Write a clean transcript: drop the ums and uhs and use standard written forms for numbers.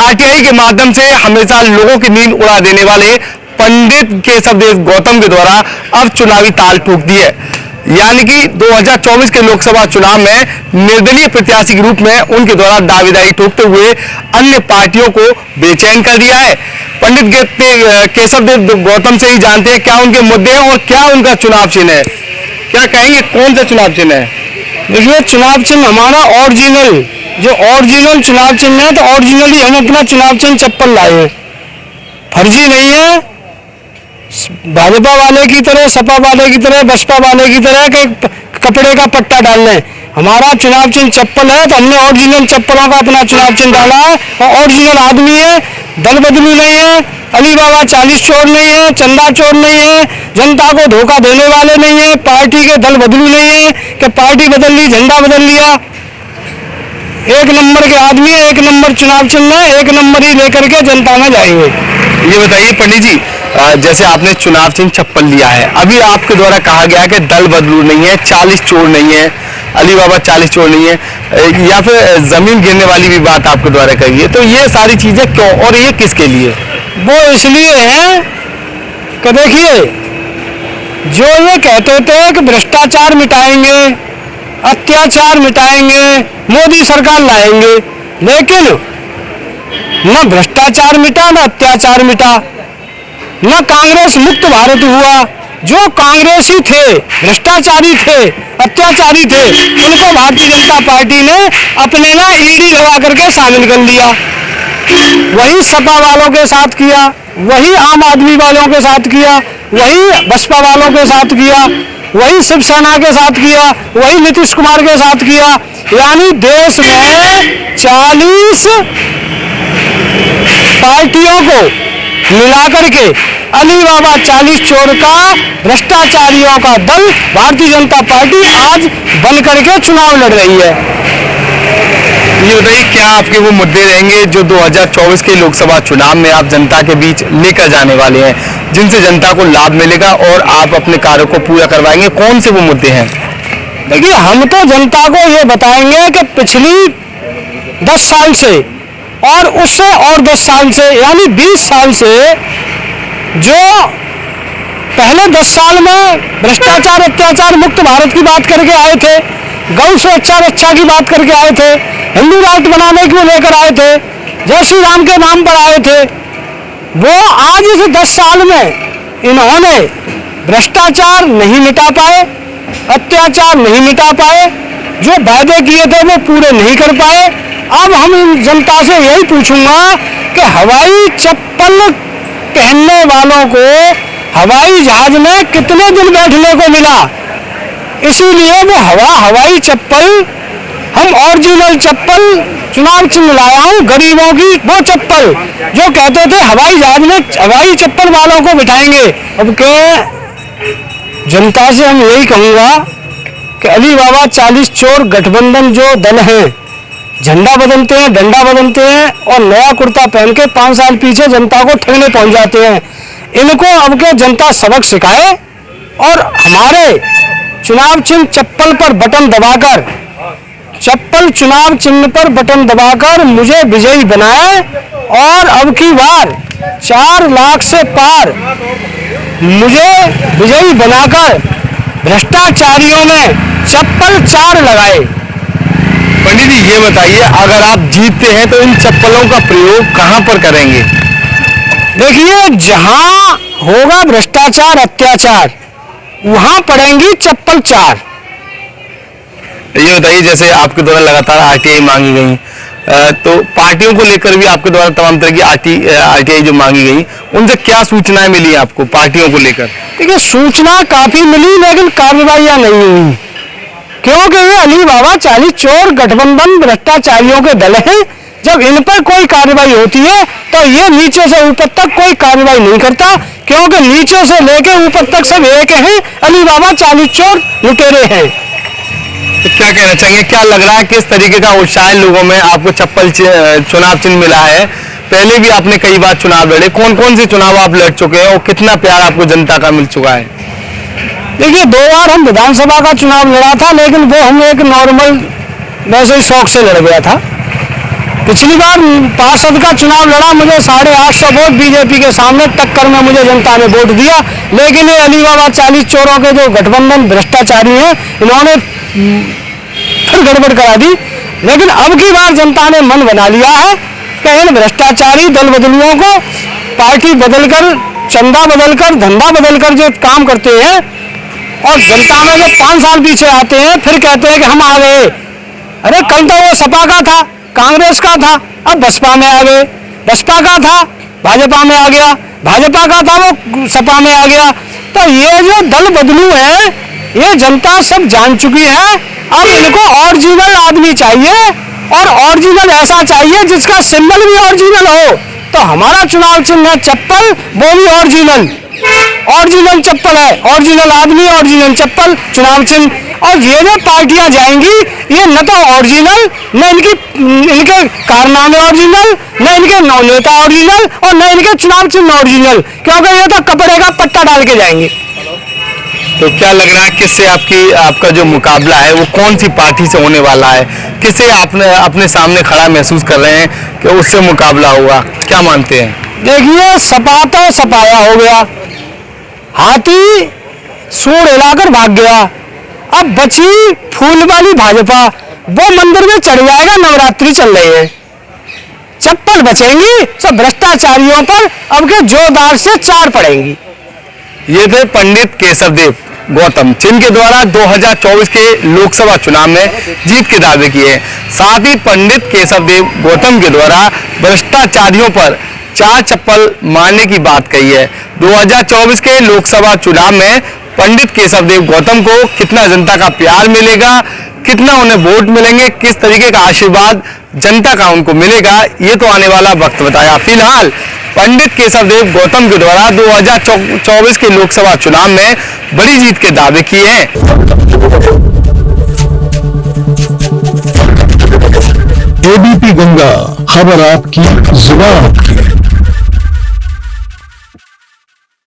RTI के माध्यम से हमेशा लोगों की नींद उड़ा देने वाले पंडित केशवदेव गौतम के द्वारा अब चुनावी ताल ठोक दी है। यानी कि 2024 के लोकसभा चुनाव में निर्दलीय प्रत्याशी के रूप में उनके द्वारा दावेदारी ठोकते हुए अन्य पार्टियों को बेचैन कर दिया है। पंडित केशवदेव गौतम से ही जानते हैं क्या उनके मुद्दे हैं और क्या उनका चुनाव चिन्ह है। क्या कहेंगे, कौन सा चुनाव चिन्ह है? देखिए, चुनाव चिन्ह हमारा ओरिजिनल चुनाव चिन्ह है, तो ओरिजिनली हम अपना चुनाव चिन्ह चप्पल लाए हैं। फर्जी नहीं है, भाजपा वाले की तरह, सपा वाले की तरह, बसपा वाले की तरह के कपड़े का पट्टा डालने। हमारा चुनाव चिन्ह चप्पल है, तो हमने ओरिजिनल चप्पलों का अपना चुनाव चिन्ह डाला है और ओरिजिनल आदमी है, दल बदलू नहीं है, अली बाबा 40 चोर नहीं है, चंदा चोर नहीं है, जनता को धोखा देने वाले नहीं है, पार्टी के दल बदलू नहीं है कि पार्टी बदल ली, झंडा बदल लिया। एक नंबर के आदमी, एक नंबर चुनाव चिन्ह है, एक नंबर ही लेकर के जनता में जाएंगे। ये बताइए पंडित जी, जैसे आपने चुनाव चिन्ह चप्पल लिया है, अभी आपके द्वारा कहा गया कि दल बदलू नहीं है, 40 चोर नहीं है, अली बाबा 40 चोर नहीं है, या फिर जमीन गिरने वाली भी बात आपके द्वारा कही है, तो ये सारी चीजें क्यों और ये किसके लिए? वो इसलिए है कि देखिए, जो ये कहते थे कि भ्रष्टाचार मिटाएंगे, अत्याचार मिटाएंगे, मोदी सरकार लाएंगे, लेकिन न भ्रष्टाचार मिटा, न अत्याचार मिटा, न कांग्रेस मुक्त भारत हुआ। जो कांग्रेसी थे, भ्रष्टाचारी थे, अत्याचारी थे, उनको भारतीय जनता पार्टी ने अपने ना ईडी लगा करके शामिल कर लिया। वही सपा वालों के साथ किया, वही आम आदमी वालों के साथ किया, वही बसपा वालों के साथ किया, वही शिवसेना के साथ किया, वही नीतीश कुमार के साथ किया। यानी देश में 40 पार्टियों को मिलाकर के अली बाबा 40 चोर का, भ्रष्टाचारियों का दल भारतीय जनता पार्टी आज बन करके चुनाव लड़ रही है। ये बताइए, क्या आपके वो मुद्दे रहेंगे जो 2024 के लोकसभा चुनाव में आप जनता के बीच लेकर जाने वाले हैं, जिनसे जनता को लाभ मिलेगा और आप अपने कार्यों को पूरा करवाएंगे? कौन से वो मुद्दे हैं? देखिए, हम तो जनता को ये बताएंगे कि पिछली 10 साल से और उससे और 10 साल से, यानी 20 साल से, जो पहले 10 साल में भ्रष्टाचार अत्याचार मुक्त भारत की बात करके आए थे, गौ सुरक्षा रक्षा की बात करके आए थे, हिंदू राष्ट्र बनाने को लेकर आए थे, जय श्री राम के नाम पर आए थे, वो आज इस 10 साल में इन्होंने भ्रष्टाचार नहीं मिटा पाए, अत्याचार नहीं मिटा पाए, जो वायदे किए थे वो पूरे नहीं कर पाए। अब हम इन जनता से यही पूछूंगा कि हवाई चप्पल पहनने वालों को हवाई जहाज में कितने दिन बैठने को मिला? इसीलिए वो हवाई चप्पल, हम ओरिजिनल चप्पल चुनाव चिन्ह लाया हूँ, गरीबों की वो चप्पल जो कहते थे हवाई जहाज में हवाई चप्पल वालों को बिठाएंगे। अब के जनता से हम यही कहूँगा कि अली बाबा 40 चोर गठबंधन जो दल है, झंडा बदलते हैं, डंडा बदलते हैं और नया कुर्ता पहन के 5 साल पीछे जनता को ठगने पहुंच जाते हैं। इनको अब के जनता सबक सिखाए और हमारे चुनाव चिन्ह चप्पल पर बटन दबाकर, चप्पल चुनाव चिन्ह पर बटन दबाकर मुझे विजयी बनाए और अब की बार 4 लाख से पार मुझे विजयी बनाकर भ्रष्टाचारियों में चप्पल 4 लगाए। पंडित जी, ये बताइए, अगर आप जीतते हैं तो इन चप्पलों का प्रयोग कहां पर करेंगे? देखिए, जहां होगा भ्रष्टाचार अत्याचार, वहां पड़ेंगी चप्पल 4। ये बताइए, जैसे आपके द्वारा लगातार आरटीआई मांगी गई, तो पार्टियों को लेकर भी आपके द्वारा तमाम तरह की आरटीआई जो मांगी गई, उनसे क्या सूचनाएं मिली आपको पार्टियों को लेकर? देखिए, सूचना काफी मिली, लेकिन कार्रवाइयां नहीं हुई, क्योंकि ये अली बाबा 40 चोर गठबंधन भ्रष्टाचारियों के दल हैं। जब इन पर कोई कार्रवाई होती है तो ये नीचे से ऊपर तक कोई कार्रवाई नहीं करता, क्योंकि नीचे से लेके ऊपर तक सब एक हैं, अली बाबा 40 चोर लुटेरे हैं। तो क्या कहना चाहेंगे, क्या लग रहा है, किस तरीके का उत्साह लोगों में? आपको चप्पल चुनाव चिन्ह मिला है, पहले भी आपने कई बार चुनाव लड़े, कौन कौन से चुनाव आप लड़ चुके हैं और कितना प्यार आपको जनता का मिल चुका है? देखिए, 2 बार हम विधानसभा का चुनाव लड़ा था, लेकिन वो हम एक नॉर्मल वैसे ही शौक से लड़ गया था। पिछली बार पार्षद का चुनाव लड़ा, मुझे 850 वोट बीजेपी के सामने टक्कर में मुझे जनता ने वोट दिया। लेकिन ये अलीबाबा 40 चोरों के जो गठबंधन भ्रष्टाचारी हैं, इन्होंने फिर गड़बड़ करा दी। लेकिन अब की बार जनता ने मन बना लिया है कि इन भ्रष्टाचारी दल बदलुओं को पार्टी बदलकर, चंदा बदलकर, धंधा बदलकर जो काम करते हैं और जनता में जो 5 साल पीछे आते हैं, फिर कहते हैं कि हम आ गए। अरे कल तो वो सपा का था, कांग्रेस का था, अब बसपा में आ गए। बसपा का था, भाजपा में आ गया, भाजपा का था, वो सपा में आ गया। तो ये जो दल बदलू है, ये जनता सब जान चुकी है। अब इनको ओरिजिनल आदमी चाहिए, और ओरिजिनल ऐसा चाहिए जिसका सिंबल भी ओरिजिनल हो। तो हमारा चुनाव चिन्ह है चप्पल, वो भी ओरिजिनल चप्पल है, ओरिजिनल आदमी, ओरिजिनल चप्पल चुनाव चिन्ह। और ये जो पार्टियां जाएंगी, ये न तो ओरिजिनल, न इनके कारनामे ओरिजिनल, न इनके नेता ओरिजिनल, और न इनके चुनाव चिन्ह ओरिजिनल, क्योंकि ये तो कपड़े का पट्टा डाल के जाएंगे। तो क्या लग रहा है किससे आपका जो मुकाबला है वो कौन सी पार्टी से होने वाला है? किसे आपने अपने सामने खड़ा महसूस कर रहे हैं कि उससे मुकाबला होगा? क्या मानते हैं? देखिए, सपा तो सपाया हो गया, हाथी सूंड हिलाकर भाग गया। अब बची फूल वाली भाजपा, वो मंदिर में चढ़ जाएगा, नवरात्रि चल रही है। चप्पल बचेंगी, सब भ्रष्टाचारियों पर अब के जोरदार से चार पड़ेंगी। ये थे पंडित केशवदेव गौतम, जिनके द्वारा 2024 के लोकसभा चुनाव में जीत के दावे किए हैं। साथ ही पंडित केशवदेव गौतम के द्वारा भ्रष्टाचारियों पर 4 चप्पल मारने की बात कही है। 2024 के लोकसभा चुनाव में पंडित केशवदेव गौतम को कितना जनता का प्यार मिलेगा, कितना उन्हें वोट मिलेंगे, किस तरीके का आशीर्वाद जनता का उनको मिलेगा, ये तो आने वाला वक्त बताएगा। फिलहाल पंडित केशवदेव गौतम के द्वारा 2024 के लोकसभा चुनाव में बड़ी जीत के दावे किए हैं। एबीपी गंगा, खबर आपकी, जुबान आपकी।